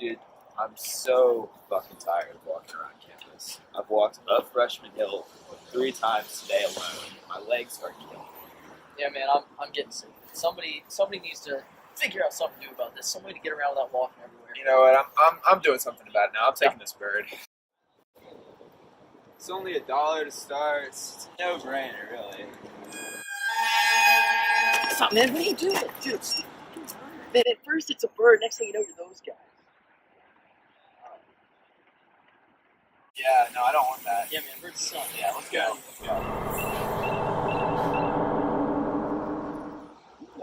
Dude, I'm so fucking tired of walking around campus. I've walked up Freshman Hill 3 times today alone. My legs are killing me. Yeah, man, I'm getting sick. Somebody needs to figure out something new about this. Some way to get around without walking everywhere. You know what? I'm doing something about it now. I'm taking this bird. It's only $1 to start. It's a no-brainer, really. Stop, man. What are you doing? Dude, it's the fucking bird. Man, at first it's a bird. Next thing you know, you're those guys. Yeah, no, I don't want that. Yeah, man, birds suck. Yeah, let's go.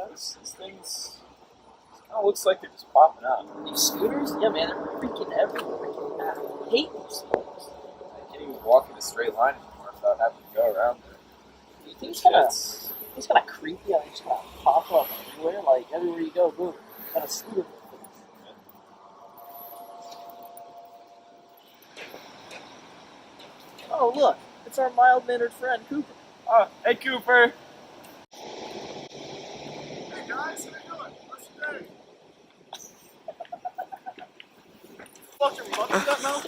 This thing's kind of looks like they're just popping up. These scooters? Yeah, man, they're freaking everywhere. I hate these things. I can't even walk in a straight line anymore without having to go around them. You think it's kind of creepy how they just kind of pop up everywhere? Like, everywhere you go, boom, got a scooter. Oh, look, it's our mild-mannered friend, Cooper. Oh, hey, Cooper. Hey guys, how you doing? What's your name? Fucking monkey that mouth?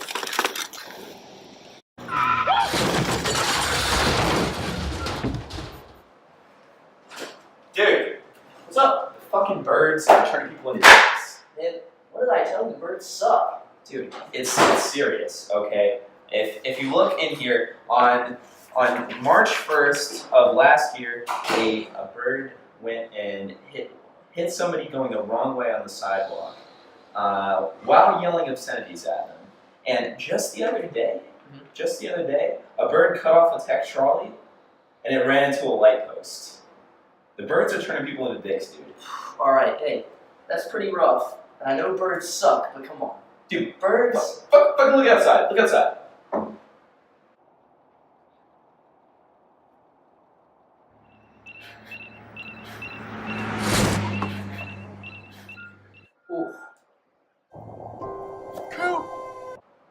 Dude, what's up? The fucking birds are turning people into dicks. Man, what did I tell you? Birds suck. Dude, it's serious, okay? If you look in here, on March 1st of last year, a bird went and hit somebody going the wrong way on the sidewalk while yelling obscenities at them. And just the other day, a bird cut off a tech trolley and it ran into a light post. The birds are turning people into dicks, dude. Alright, hey, that's pretty rough. And I know birds suck, but come on. Dude, Birds? fucking look outside. Look outside. Oof.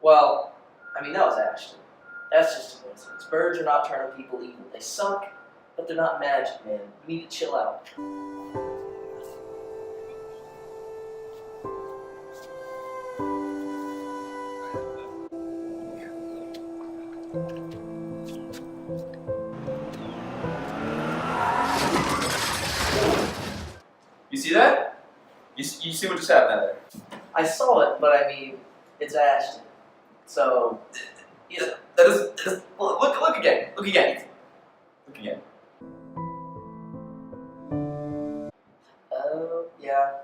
Well, I mean, that was Ashton. That's just a coincidence. Birds are not turning people evil. They suck, but they're not magic, man. You need to chill out. You see that? You see what just happened out there? I saw it, but I mean, it's Ashton. So, Yeah, that is look again. Look again. Look again. oh, yeah.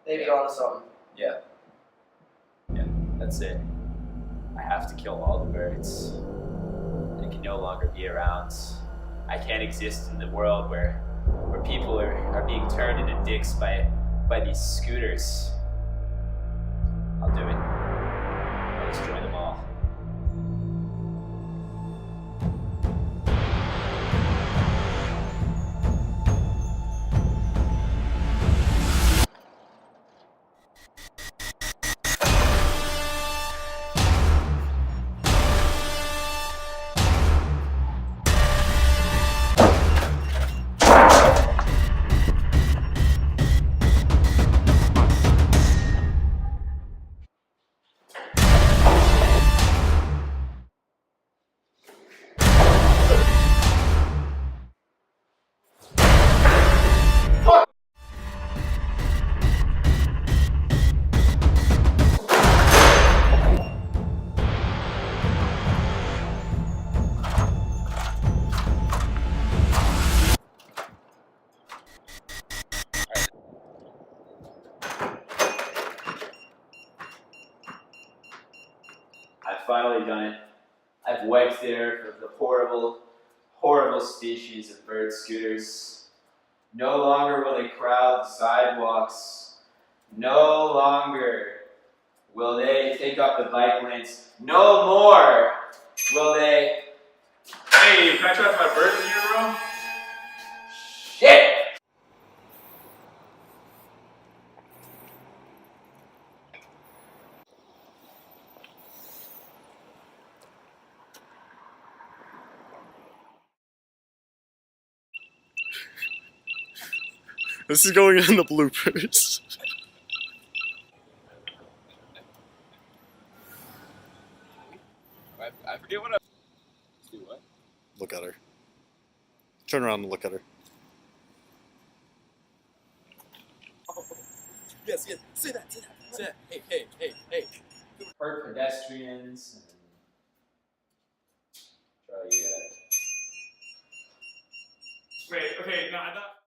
Maybe onto something. Yeah. Yeah, that's it. I have to kill all the birds. They can no longer be around. I can't exist in the world where people are being turned into dicks by these scooters. I'll do it. I'll destroy them all. I've finally done it. I've wiped the earth of the horrible, horrible species of bird scooters. No longer will they crowd the sidewalks. No longer will they take up the bike lanes. No more will they... Hey, can I try my bird in your room? Shit! This is going in the bloopers. I forget what I. Do what? Look at her. Turn around and look at her. Yes. Say that. Hey. Hurt pedestrians. And... Charlie, you got it. Wait, okay, no, I thought.